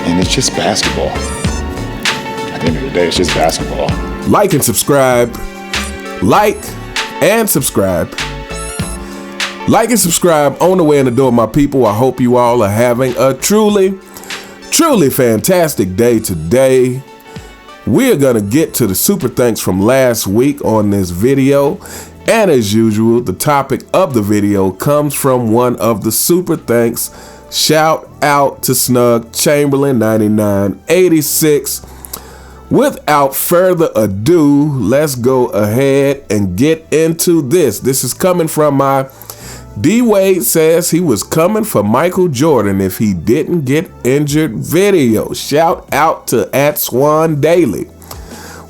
And it's just basketball. At the end of the day, it's just basketball. Like and subscribe. Like and subscribe. Like and subscribe on the way in the door, my people. I hope you all are having a truly fantastic day today. We are going to get to the super thanks from last week on this video. And as usual, the topic of the video comes from one of the super thanks. Shout out to Snug Chamberlain 9986. Without further ado, let's go ahead and get into this. This is coming from my D Wade says he was coming for Michael Jordan if he didn't get injured video. Shout out to @SwanDaily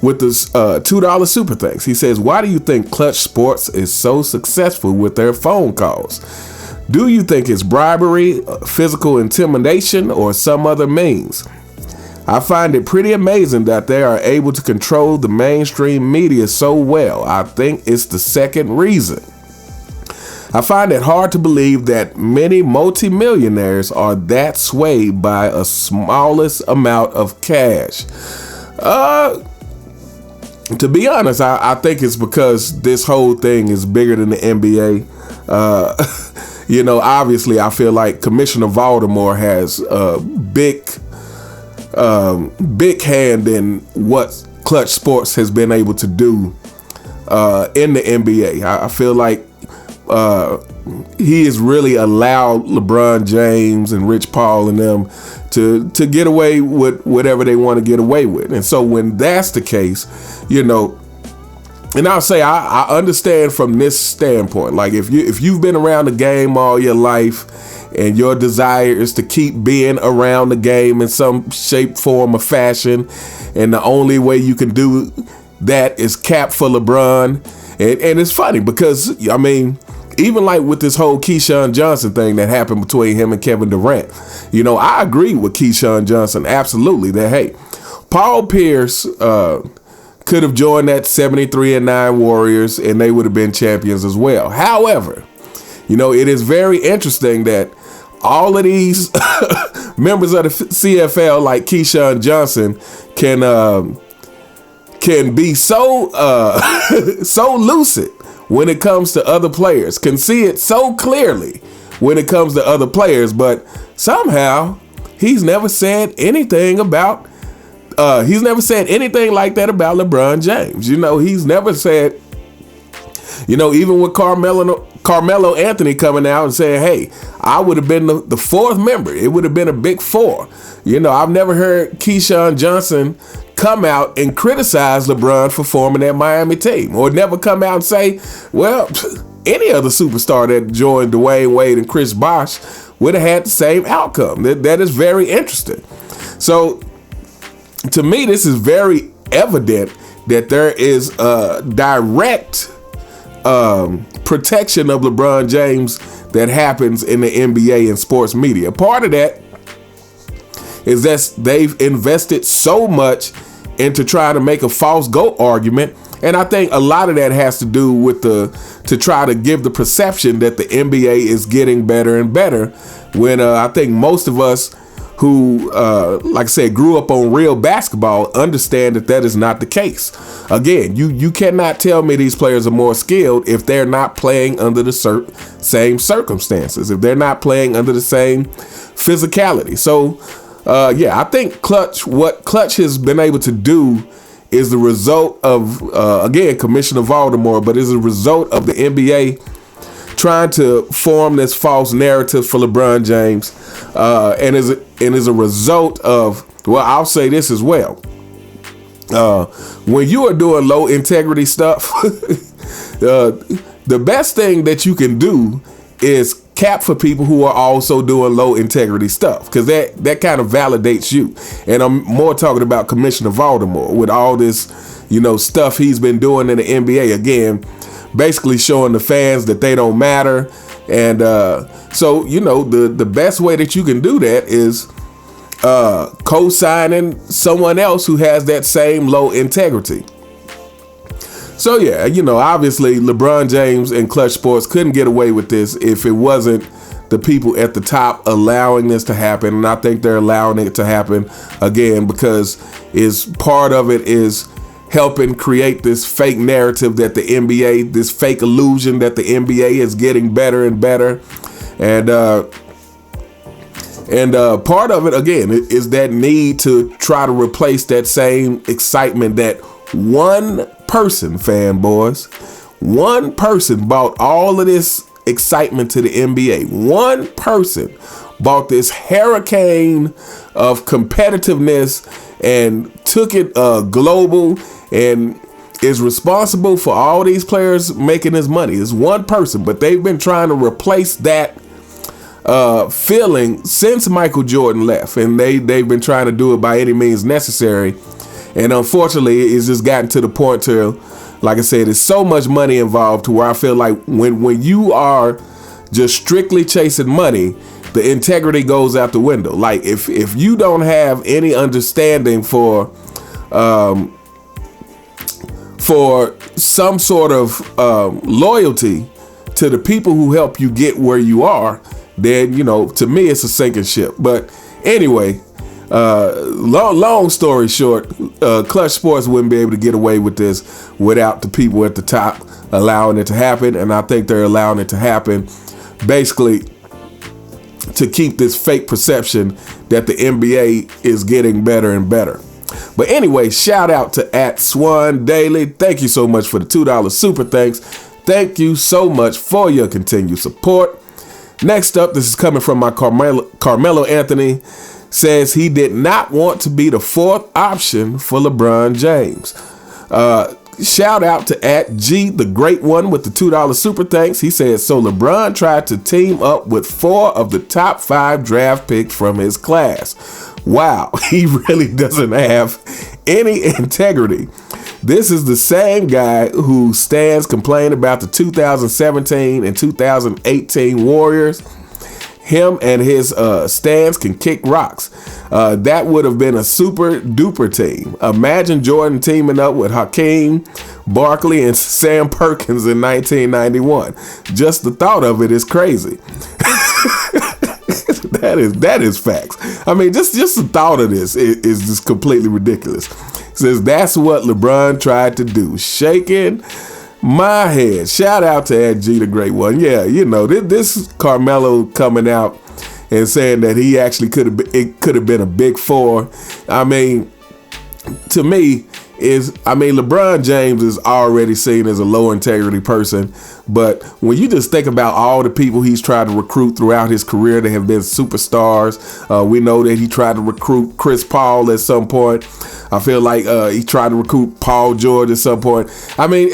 with this $2 super thanks. He says, why do you think Clutch Sports is so successful with their phone calls? Do you think it's bribery, physical intimidation, or some other means? I find it pretty amazing that they are able to control the mainstream media so well. I think it's the second reason. I find it hard to believe that many multimillionaires are that swayed by a smallest amount of cash. To be honest, I think it's because this whole thing is bigger than the NBA. Obviously, I feel like Commissioner Voldemort has a big hand in what Clutch Sports has been able to do in the NBA. I feel like he has really allowed LeBron James and Rich Paul and them to get away with whatever they want to get away with. And so when that's the case, and I'll say I understand from this standpoint. Like if you've been around the game all your life and your desire is to keep being around the game in some shape, form, or fashion, and the only way you can do that is cap for LeBron. And it's funny because, even like with this whole Keyshawn Johnson thing that happened between him and Kevin Durant, I agree with Keyshawn Johnson absolutely that, hey, Paul Pierce could have joined that 73-9 Warriors and they would have been champions as well. However, it is very interesting that all of these members of the CFL like Keyshawn Johnson can be so lucid when it comes to other players, can see it so clearly when it comes to other players, but somehow he's never said anything about anything like that about LeBron James. He's never said, even with Carmelo Anthony coming out and saying, hey, I would have been the fourth member. It would have been a big four. I've never heard Keyshawn Johnson come out and criticize LeBron for forming that Miami team, or never come out and say, well, any other superstar that joined Dwayne Wade and Chris Bosh would have had the same outcome. That is very interesting. So to me, this is very evident that there is a direct protection of LeBron James that happens in the NBA and sports media. Part of that is that they've invested so much into trying to make a false GOAT argument. And I think a lot of that has to do with to try to give the perception that the NBA is getting better and better, when I think most of us who, like I said, grew up on real basketball understand that is not the case. Again, you cannot tell me these players are more skilled if they're not playing under the same circumstances, if they're not playing under the same physicality. So, I think what Clutch has been able to do is the result of, again, Commissioner Voldemort, but is a result of the NBA trying to form this false narrative for LeBron James, and is a result of, well, I'll say this as well. When you are doing low integrity stuff, the best thing that you can do is cap for people who are also doing low integrity stuff, because that kind of validates you. And I'm more talking about Commissioner Voldemort with all this, stuff he's been doing in the NBA. Again, basically showing the fans that they don't matter. And so, the best way that you can do that is co-signing someone else who has that same low integrity. So yeah, obviously LeBron James and Clutch Sports couldn't get away with this if it wasn't the people at the top allowing this to happen, and I think they're allowing it to happen again because is part of it is helping create this fake narrative that the NBA, this fake illusion that the NBA is getting better and better, and part of it again is that need to try to replace that same excitement that one person, fanboys, one person bought all of this excitement to the NBA. One person bought this hurricane of competitiveness and took it global and is responsible for all these players making this money. It's one person, but they've been trying to replace that feeling since Michael Jordan left, and they've been trying to do it by any means necessary. And unfortunately, it's just gotten to the point to, like I said, there's so much money involved to where I feel like when you are just strictly chasing money, the integrity goes out the window. Like if you don't have any understanding for some sort of loyalty to the people who help you get where you are, then, you know, to me, it's a sinking ship. But anyway, long story short, Clutch Sports wouldn't be able to get away with this without the people at the top allowing it to happen. And I think they're allowing it to happen basically to keep this fake perception that the NBA is getting better and better. But anyway, shout out to @SwanDaily. Thank you so much for the $2 super thanks. Thank you so much for your continued support. Next up, this is coming from my Carmelo Anthony. Says he did not want to be the fourth option for LeBron James. Shout out to @G the Great One with the $2 super thanks. He says, so LeBron tried to team up with 4 of the top 5 draft picks from his class. Wow, he really doesn't have any integrity. This is the same guy who stands complaining about the 2017 and 2018 Warriors. Him and his stands can kick rocks. That would have been a super duper team. Imagine Jordan teaming up with Hakeem, Barkley, and Sam Perkins in 1991. Just the thought of it is crazy. That is facts. I mean, just the thought of this is just completely ridiculous. Says that's what LeBron tried to do. Shaking my head. Shout out to @G the Great One. Yeah, you know, this Carmelo coming out and saying that he actually could have been a big 4. I mean, to me, LeBron James is already seen as a low integrity person, but when you just think about all the people he's tried to recruit throughout his career that have been superstars, we know that he tried to recruit Chris Paul at some point. I feel like he tried to recruit Paul George at some point. I mean,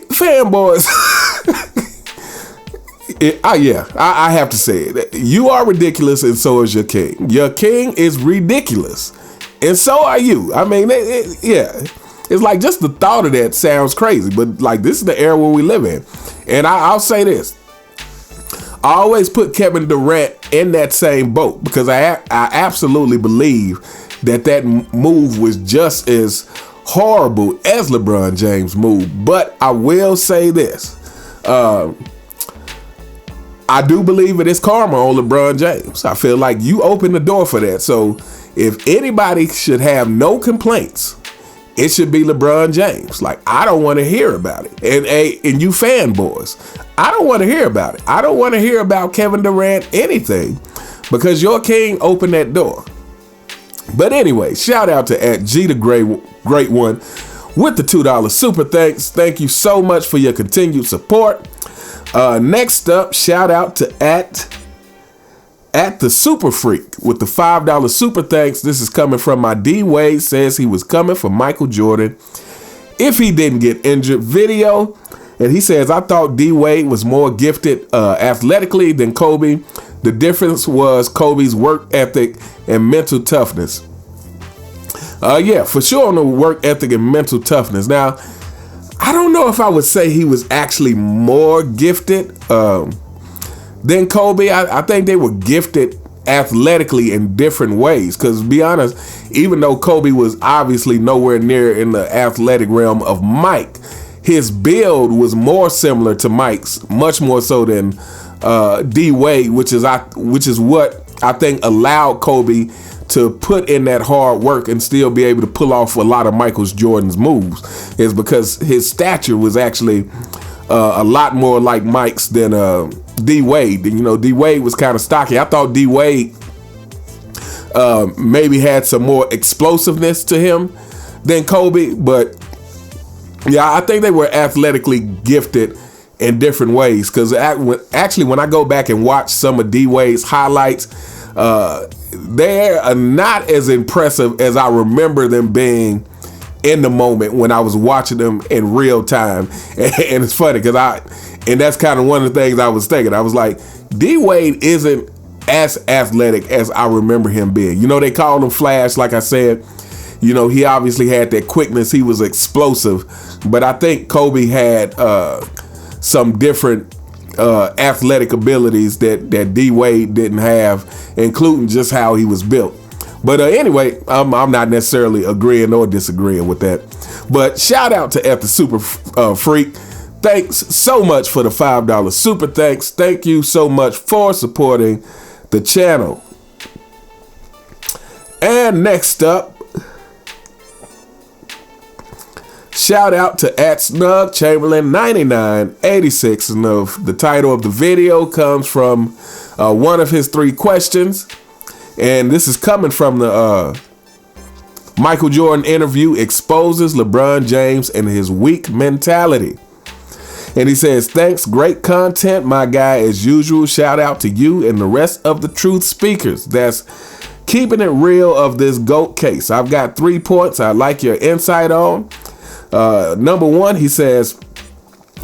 fanboys. I have to say it. You are ridiculous, and so is your king. Your king is ridiculous. And so are you. I mean, it's like just the thought of that sounds crazy, but like this is the era where we live in. And I'll say this. I always put Kevin Durant in that same boat because I absolutely believe that move was just as horrible as LeBron James' move. But I will say this. I do believe it is karma on LeBron James. I feel like you opened the door for that. So if anybody should have no complaints, it should be LeBron James. Like, I don't want to hear about it. And you fanboys, I don't want to hear about it. I don't want to hear about Kevin Durant anything because your king opened that door. But anyway, shout out to @G the Great One with the $2 super thanks. Thank you so much for your continued support. Next up, shout out to at the Super Freak with the $5 super thanks. This is coming from my D Wade. Says he was coming for Michael Jordan if he didn't get injured video. And he says, I thought D Wade was more gifted athletically than Kobe. The difference was Kobe's work ethic and mental toughness. Yeah, for sure on the work ethic and mental toughness. Now, I don't know if I would say he was actually more gifted than Kobe. I think they were gifted athletically in different ways. Because to be honest, even though Kobe was obviously nowhere near in the athletic realm of Mike, his build was more similar to Mike's, much more so than D Wade, which is what I think allowed Kobe to put in that hard work and still be able to pull off a lot of Michael Jordan's moves, is because his stature was actually a lot more like Mike's than D Wade. You know, D Wade was kind of stocky. I thought D Wade maybe had some more explosiveness to him than Kobe, but yeah, I think they were athletically gifted in different ways. Because actually, when I go back and watch some of D Wade's highlights, they are not as impressive as I remember them being in the moment when I was watching them in real time. And it's funny because that's kind of one of the things I was thinking. I was like, D Wade isn't as athletic as I remember him being. You know, they called him Flash, like I said. You know, he obviously had that quickness. He was explosive. But I think Kobe had some different athletic abilities that D Wade didn't have, including just how he was built. But anyway, I'm not necessarily agreeing or disagreeing with that. But shout out to F the Super Freak. Thanks so much for the $5 super thanks. Thank you so much for supporting the channel. And next up, shout out to @SnugChamberlain9986, and the title of the video comes from one of his 3 questions, and this is coming from the Michael Jordan interview, exposes LeBron James and his weak mentality. And he says, thanks, great content, my guy, as usual. Shout out to you and the rest of the truth speakers that's keeping it real of this GOAT case. I've got 3 points I'd like your insight on. Number 1, he says,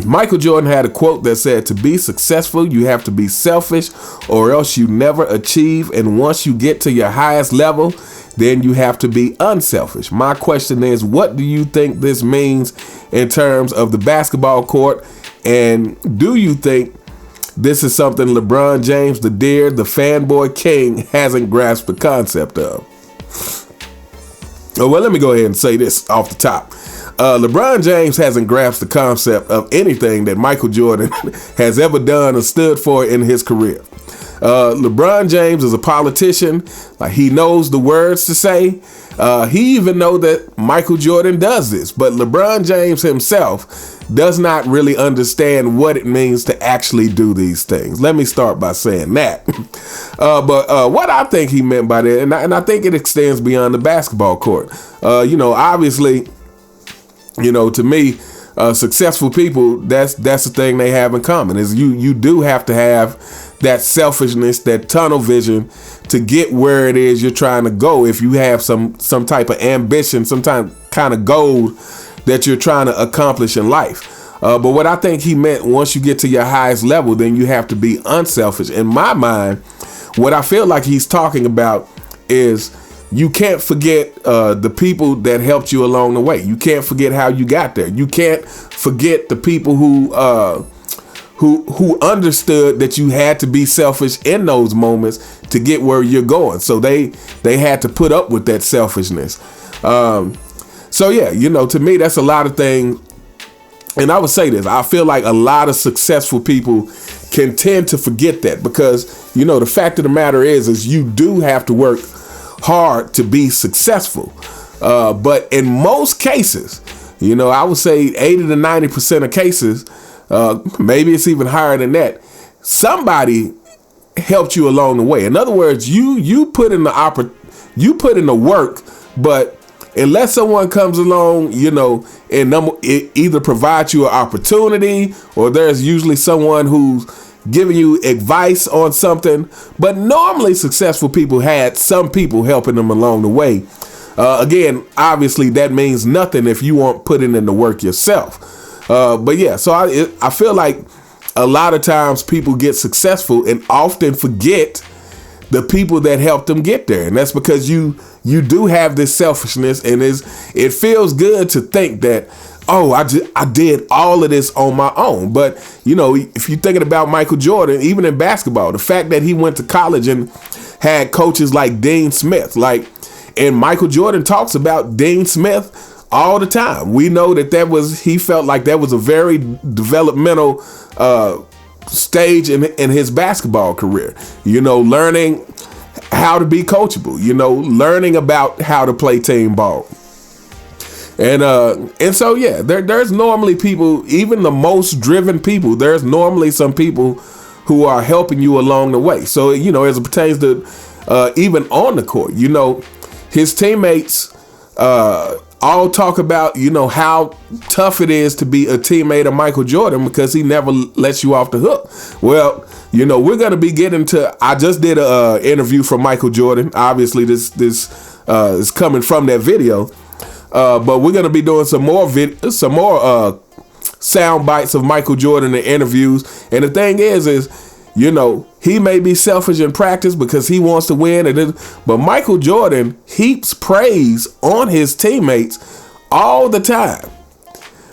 Michael Jordan had a quote that said, to be successful, you have to be selfish or else you never achieve. And once you get to your highest level, then you have to be unselfish. My question is, what do you think this means in terms of the basketball court? And do you think this is something LeBron James, the fanboy king, hasn't grasped the concept of? Well, let me go ahead and say this off the top. LeBron James hasn't grasped the concept of anything that Michael Jordan has ever done or stood for in his career. LeBron James is a politician. Like, he knows the words to say. He even knows that Michael Jordan does this, but LeBron James himself does not really understand what it means to actually do these things. Let me start by saying that. But what I think he meant by that, and I think it extends beyond the basketball court. Obviously, to me, successful people, that's the thing they have in common, is you do have to have that selfishness, that tunnel vision to get where it is you're trying to go. If you have some type of ambition, some kind of goal that you're trying to accomplish in life. But what I think he meant, once you get to your highest level, then you have to be unselfish. In my mind, what I feel like he's talking about is, you can't forget the people that helped you along the way. You can't forget how you got there. You can't forget the people who understood that you had to be selfish in those moments to get where you're going. So they had to put up with that selfishness. So yeah, to me, that's a lot of things. And I would say this, I feel like a lot of successful people can tend to forget that, because, the fact of the matter is you do have to work hard to be successful. But in most cases, I would say 80 to 90% of cases, maybe it's even higher than that, somebody helped you along the way. In other words, you put in the work, but unless someone comes along, and either provides you an opportunity, or there's usually someone who's giving you advice on something. But normally successful people had some people helping them along the way. Again, obviously that means nothing if you aren't putting in the work yourself. But yeah, so I feel like a lot of times people get successful and often forget the people that helped them get there. And that's because you do have this selfishness, and it feels good to think that, oh, I did all of this on my own. But, if you're thinking about Michael Jordan, even in basketball, the fact that he went to college and had coaches like Dean Smith, and Michael Jordan talks about Dean Smith all the time. We know he felt like that was a very developmental stage in his basketball career. Learning how to be coachable, learning about how to play team ball. And so, yeah, there's normally people, even the most driven people, there's normally some people who are helping you along the way. So, as it pertains to even on the court, his teammates all talk about, how tough it is to be a teammate of Michael Jordan because he never lets you off the hook. Well, we're going to be getting to, I just did an interview from Michael Jordan. Obviously, this is coming from that video. But we're going to be doing some more sound bites of Michael Jordan in interviews. And the thing is, he may be selfish in practice because he wants to win. But Michael Jordan heaps praise on his teammates all the time.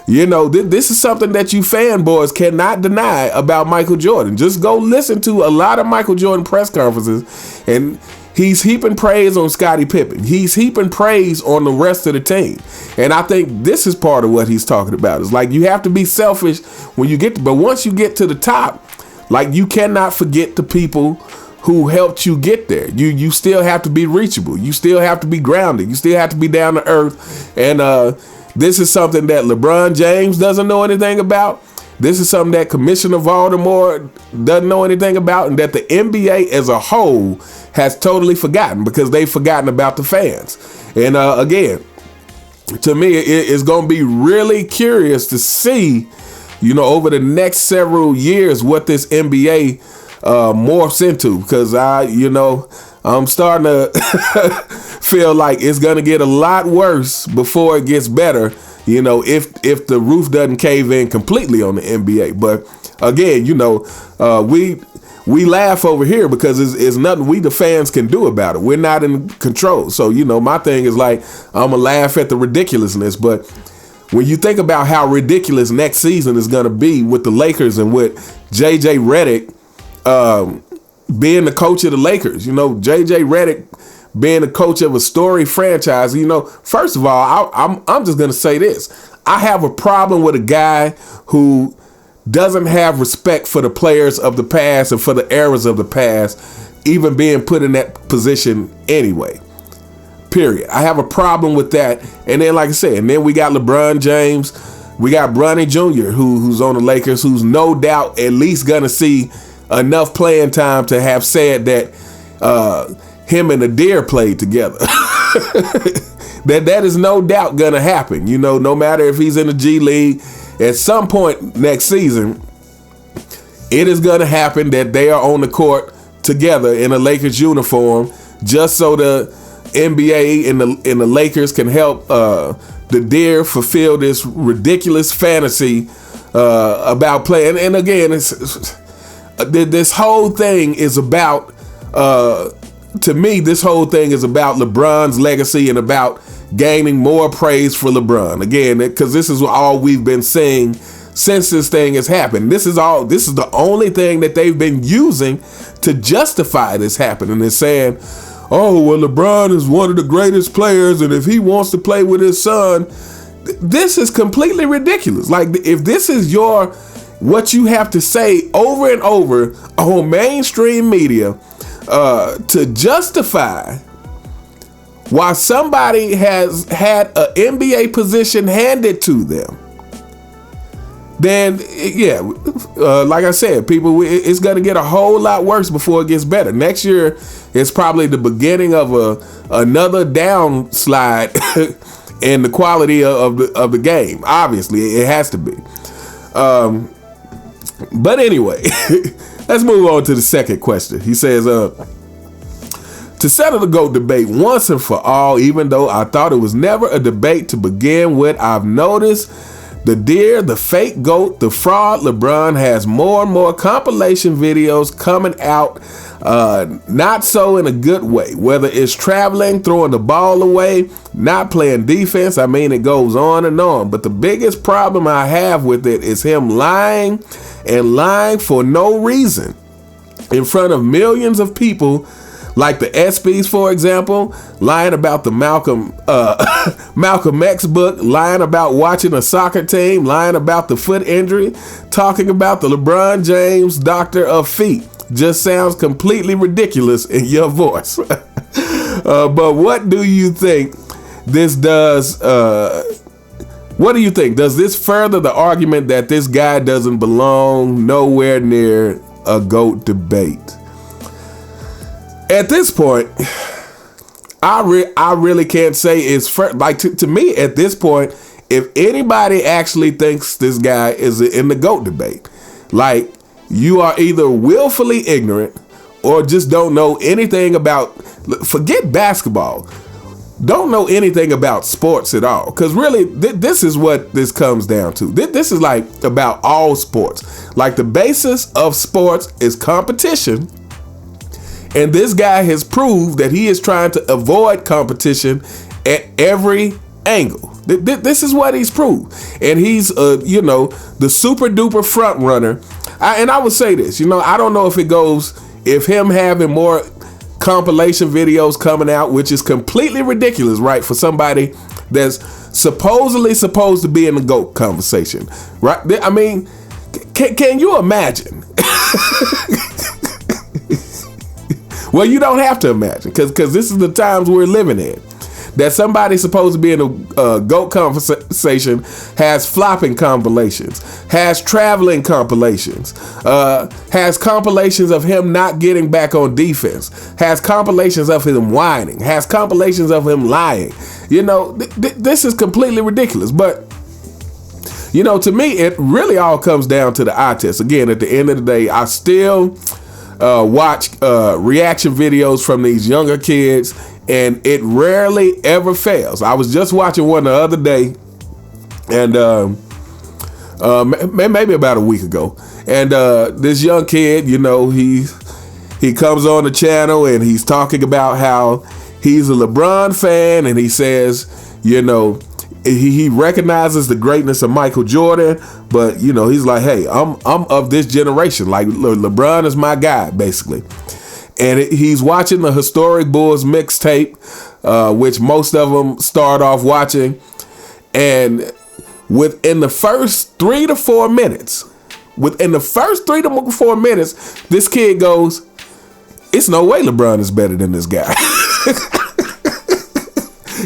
This is something that you fanboys cannot deny about Michael Jordan. Just go listen to a lot of Michael Jordan press conferences, and he's heaping praise on Scottie Pippen. He's heaping praise on the rest of the team. And I think this is part of what he's talking about. It's like you have to be selfish when you but once you get to the top, like you cannot forget the people who helped you get there. You still have to be reachable. You still have to be grounded. You still have to be down to earth. And this is something that LeBron James doesn't know anything about. This is something that Commissioner Voldemort doesn't know anything about, and that the NBA as a whole has totally forgotten because they've forgotten about the fans. And again, to me, it's going to be really curious to see, over the next several years what this NBA morphs into, because I'm starting to feel like it's going to get a lot worse before it gets better, if the roof doesn't cave in completely on the NBA. But again, we laugh over here because it's nothing we the fans can do about it. We're not in control. So, my thing is like, I'm going to laugh at the ridiculousness. But when you think about how ridiculous next season is going to be with the Lakers and with JJ Redick being the coach of the Lakers, JJ Redick being the coach of a storied franchise, first of all, I'm just going to say this. I have a problem with a guy who doesn't have respect for the players of the past and for the eras of the past, even being put in that position anyway. Period. I have a problem with that. And then, like I said, and then we got LeBron James. We got Bronny Jr., who's on the Lakers, who's no doubt at least going to see enough playing time to have said that him and Adair played together. that is no doubt going to happen. No matter if he's in the G League, at some point next season, it is going to happen that they are on the court together in a Lakers uniform, just so the NBA and the Lakers can help the Deer fulfill this ridiculous fantasy about playing. And again, this whole thing is about, to me, this whole thing is about LeBron's legacy and about gaining more praise for LeBron. Again, because this is all we've been seeing since this thing has happened. This is the only thing that they've been using to justify this happening. They're saying, oh, well, LeBron is one of the greatest players, and if he wants to play with his son, this is completely ridiculous. Like, if this is what you have to say over and over on mainstream media to justify why somebody has had an NBA position handed to them, then yeah, like I said, people, it's going to get a whole lot worse before it gets better. Next year is probably the beginning of another downslide in the quality of the game. Obviously, it has to be. But anyway, let's move on to the second question. He says, to settle the GOAT debate once and for all, even though I thought it was never a debate to begin with, I've noticed the Deer, the fake GOAT, the fraud LeBron has more and more compilation videos coming out, not so in a good way, whether it's traveling, throwing the ball away, not playing defense. I mean, it goes on and on. But the biggest problem I have with it is him lying and lying for no reason in front of millions of people, Like the ESPYs, for example, lying about the Malcolm X book, lying about watching a soccer team, lying about the foot injury, talking about the LeBron James doctor of feet. Just sounds completely ridiculous in your voice. But what do you think this does? What do you think? Does this further the argument that this guy doesn't belong nowhere near a GOAT debate? At this point, I really can't say it's like to me at this point. If anybody actually thinks this guy is in the GOAT debate, like, you are either willfully ignorant or just don't know anything about. Forget basketball. Don't know anything about sports at all. Because really, this is what this comes down to. This is like about all sports. Like, the basis of sports is competition. And this guy has proved that he is trying to avoid competition at every angle. This is what he's proved. And he's, the super duper front runner. And I would say this, I don't know if him having more compilation videos coming out, which is completely ridiculous, right? For somebody that's supposedly supposed to be in the GOAT conversation, right? I mean, can you imagine? Well, you don't have to imagine, because this is the times we're living in. That somebody supposed to be in a GOAT conversation has flopping compilations, has traveling compilations, has compilations of him not getting back on defense, has compilations of him whining, has compilations of him lying. This is completely ridiculous. But, to me, it really all comes down to the eye test. Again, at the end of the day, I still watch reaction videos from these younger kids, and it rarely ever fails. I was just watching one the other day, and maybe about a week ago, and this young kid, he comes on the channel and he's talking about how he's a LeBron fan, and he says, he recognizes the greatness of Michael Jordan, but he's like, hey, I'm of this generation. Like, LeBron is my guy, basically. And he's watching the Historic Bulls mixtape, which most of them start off watching. And within the first 3 to 4 minutes, this kid goes, it's no way LeBron is better than this guy.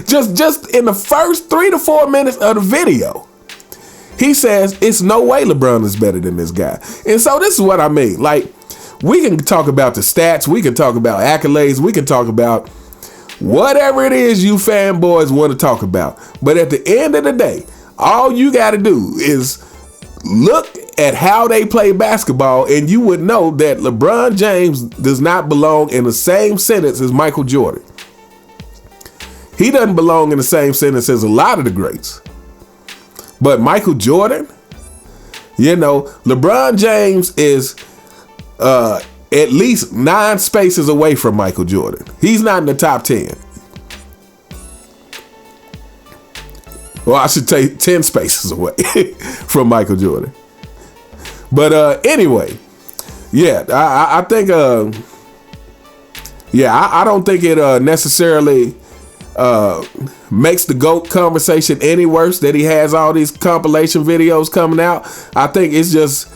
Just in the first 3 to 4 minutes of the video, he says, it's no way LeBron is better than this guy. And so this is what I mean. Like, we can talk about the stats, we can talk about accolades, we can talk about whatever it is you fanboys want to talk about. But at the end of the day, all you got to do is look at how they play basketball, and you would know that LeBron James does not belong in the same sentence as Michael Jordan. He doesn't belong in the same sentence as a lot of the greats. But Michael Jordan, LeBron James is at least 9 spaces away from Michael Jordan. He's not in the top 10. Well, I should say 10 spaces away from Michael Jordan. But anyway, yeah, I think, I don't think it necessarily makes the GOAT conversation any worse that he has all these compilation videos coming out. I think it's just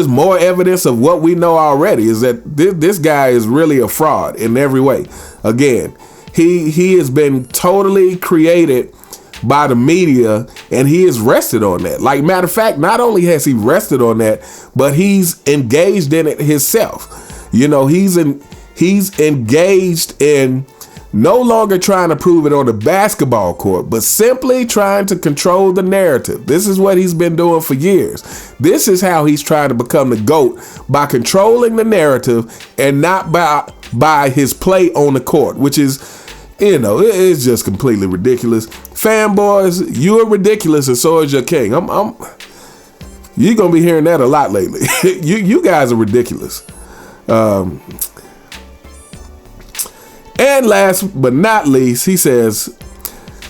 more evidence of what we know already, is that this guy is really a fraud in every way. Again, he has been totally created by the media, and he is rested on that. Like, matter of fact, not only has he rested on that, but he's engaged in it himself. He's engaged in no longer trying to prove it on the basketball court, but simply trying to control the narrative. This is what he's been doing for years. This is how he's trying to become the GOAT, by controlling the narrative and not by his play on the court, which is, it's just completely ridiculous. Fanboys, you are ridiculous, and so is your king. You're gonna be hearing that a lot lately. you guys are ridiculous. And last but not least, he says,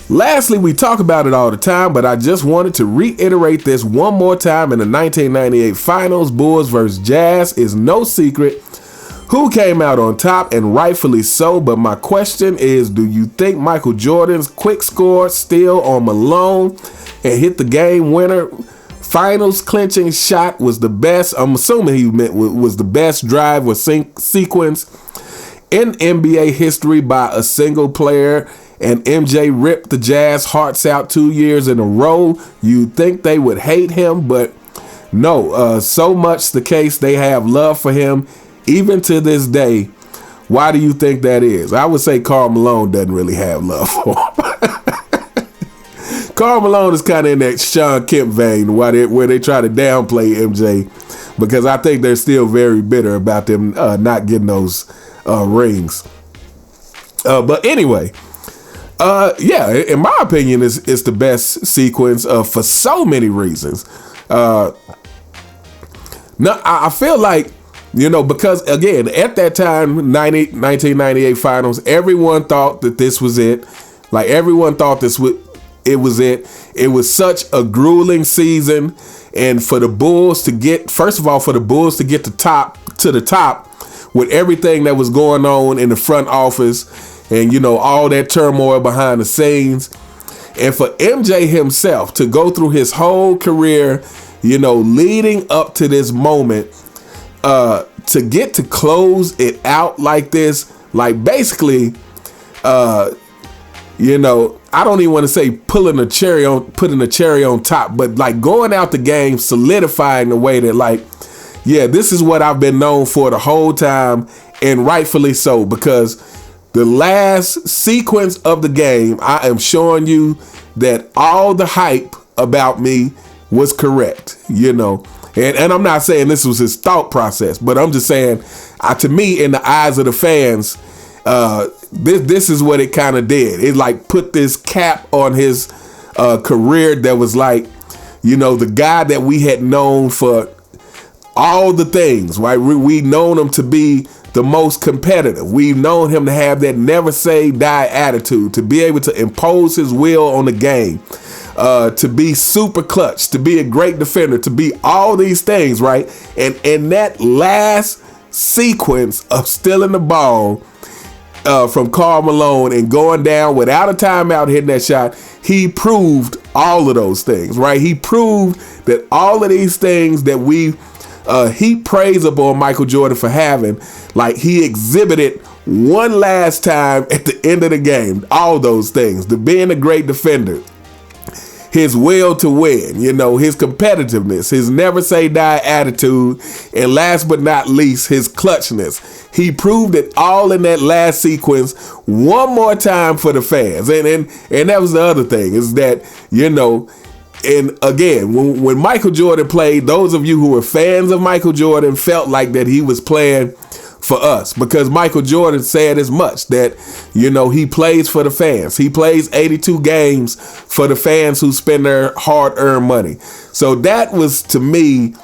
lastly, we talk about it all the time, but I just wanted to reiterate this one more time. In the 1998 finals, Bulls versus Jazz is no secret who came out on top, and rightfully so. But my question is, do you think Michael Jordan's quick score steal on Malone and hit the game winner finals clinching shot was the best? I'm assuming he meant was the best drive or sequence in NBA history by a single player, and MJ ripped the Jazz hearts out 2 years in a row. You'd think they would hate him, but no, so much the case they have love for him even to this day. Why do you think that is? I would say Karl Malone doesn't really have love for him. Karl Malone is kind of in that Shawn Kemp vein where they try to downplay MJ, because I think they're still very bitter about them not getting those rings. But anyway, yeah, in my opinion, it's the best sequence for so many reasons. Now, I feel like, because again, at that time, 1998 finals, everyone thought that this was it. Like, everyone thought it was it. It was such a grueling season. And for the Bulls to get, first of all, to the top with everything that was going on in the front office and, all that turmoil behind the scenes. And for MJ himself to go through his whole career, leading up to this moment, to get to close it out like this, like basically, I don't even want to say putting a cherry on top, but like going out the game, solidifying the way that, like, yeah, this is what I've been known for the whole time, and rightfully so, because the last sequence of the game, I am showing you that all the hype about me was correct, And I'm not saying this was his thought process, but I'm just saying, to me, in the eyes of the fans, this is what it kind of did. It like put this cap on his career that was like, the guy that we had known for all the things, right? We known him to be the most competitive. We've known him to have that never say die attitude, to be able to impose his will on the game, to be super clutch, to be a great defender, to be all these things, right? And in that last sequence of stealing the ball from Karl Malone and going down without a timeout, hitting that shot, he proved all of those things, right? He proved that all of these things that we heap praise upon Michael Jordan for having, like, he exhibited one last time at the end of the game, all those things, the being a great defender, his will to win, his competitiveness, his never say die attitude, and last but not least, his clutchness. He proved it all in that last sequence one more time for the fans. And that was the other thing, is that, and again, when Michael Jordan played, those of you who were fans of Michael Jordan felt like that he was playing for us, because Michael Jordan said as much, that, he plays for the fans. He plays 82 games for the fans who spend their hard-earned money. So that was, to me,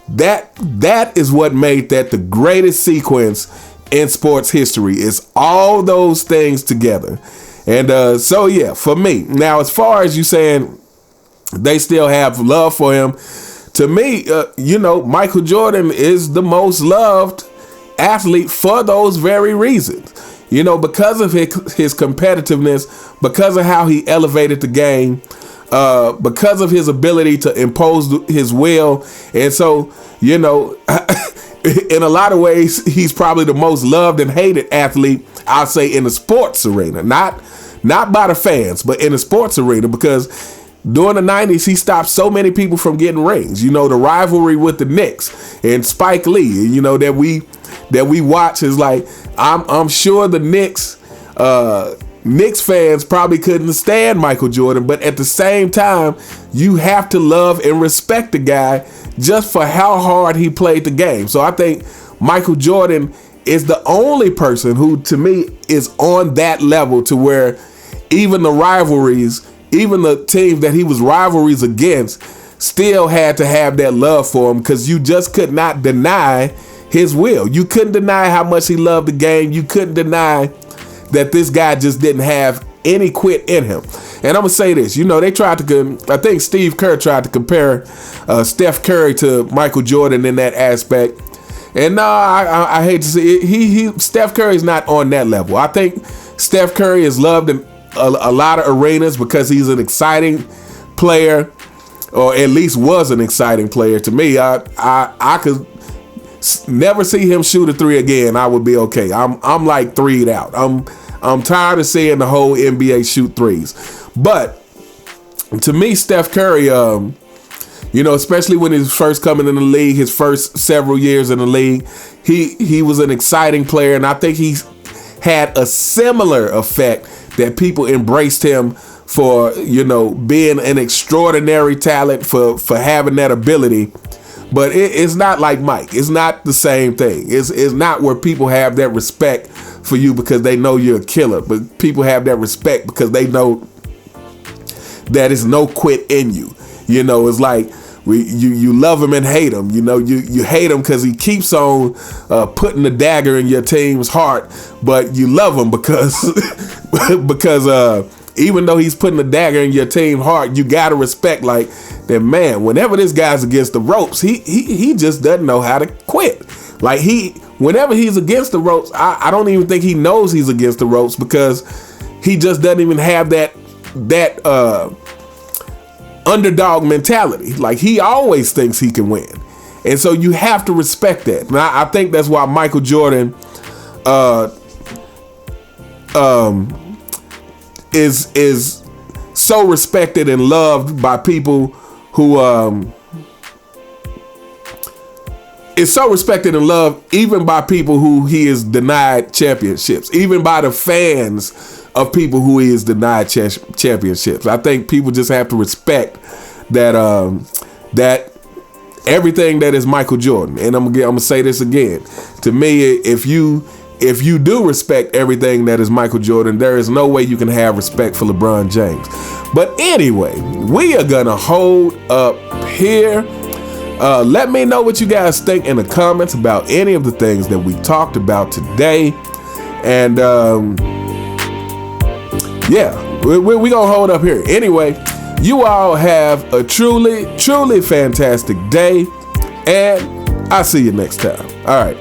that is what made that the greatest sequence in sports history, is all those things together. And so, yeah, for me. Now, as far as you saying they still have love for him, to me, Michael Jordan is the most loved athlete for those very reasons, because of his competitiveness, because of how he elevated the game, because of his ability to impose his will. And so, in a lot of ways, he's probably the most loved and hated athlete, I'll say, in the sports arena, not by the fans, but in the sports arena, because during the 90s, he stopped so many people from getting rings. The rivalry with the Knicks and Spike Lee, that we watch is like, I'm sure the Knicks fans probably couldn't stand Michael Jordan, but at the same time, you have to love and respect the guy just for how hard he played the game. So I think Michael Jordan is the only person who, to me, is on that level, to where even the rivalries, even the teams that he was rivalries against, still had to have that love for him, because you just could not deny his will. You couldn't deny how much he loved the game. You couldn't deny that this guy just didn't have any quit in him. And I'm going to say this, they tried to, I think Steve Kerr tried to compare Steph Curry to Michael Jordan in that aspect. And no, I hate to see it. Steph Curry's not on that level. I think Steph Curry is loved in a lot of arenas because he's an exciting player, or at least was an exciting player to me. I could never see him shoot a three again. I would be okay. I'm like three'd out. I'm tired of seeing the whole NBA shoot threes. But to me, Steph Curry, especially when he was first coming in the league, his first several years in the league, he was an exciting player, and I think he had a similar effect that people embraced him for, being an extraordinary talent, for having that ability. But it's not like Mike. It's not the same thing. It's not where people have that respect for you because they know you're a killer, but people have that respect because they know that it's no quit in you. It's like you love him and hate him. You hate him because he keeps on putting the dagger in your team's heart, but you love him because even though he's putting the dagger in your team's heart, you gotta respect like that man. Whenever this guy's against the ropes, he just doesn't know how to quit. Like whenever he's against the ropes, I don't even think he knows he's against the ropes because he just doesn't even have that underdog mentality. Like he always thinks he can win, and so you have to respect that. And I think that's why Michael Jordan is so respected and loved by people who is so respected and loved even by people who he is denied championships, even by the fans of people who he is denied championships. I think people just have to respect that that everything that is Michael Jordan. And I'm gonna say this again. To me, if you do respect everything that is Michael Jordan, there is no way you can have respect for LeBron James. But anyway, we are gonna hold up here. Let me know what you guys think in the comments about any of the things that we talked about today. And we're gonna hold up here. Anyway, you all have a truly, truly fantastic day, and I'll see you next time. All right.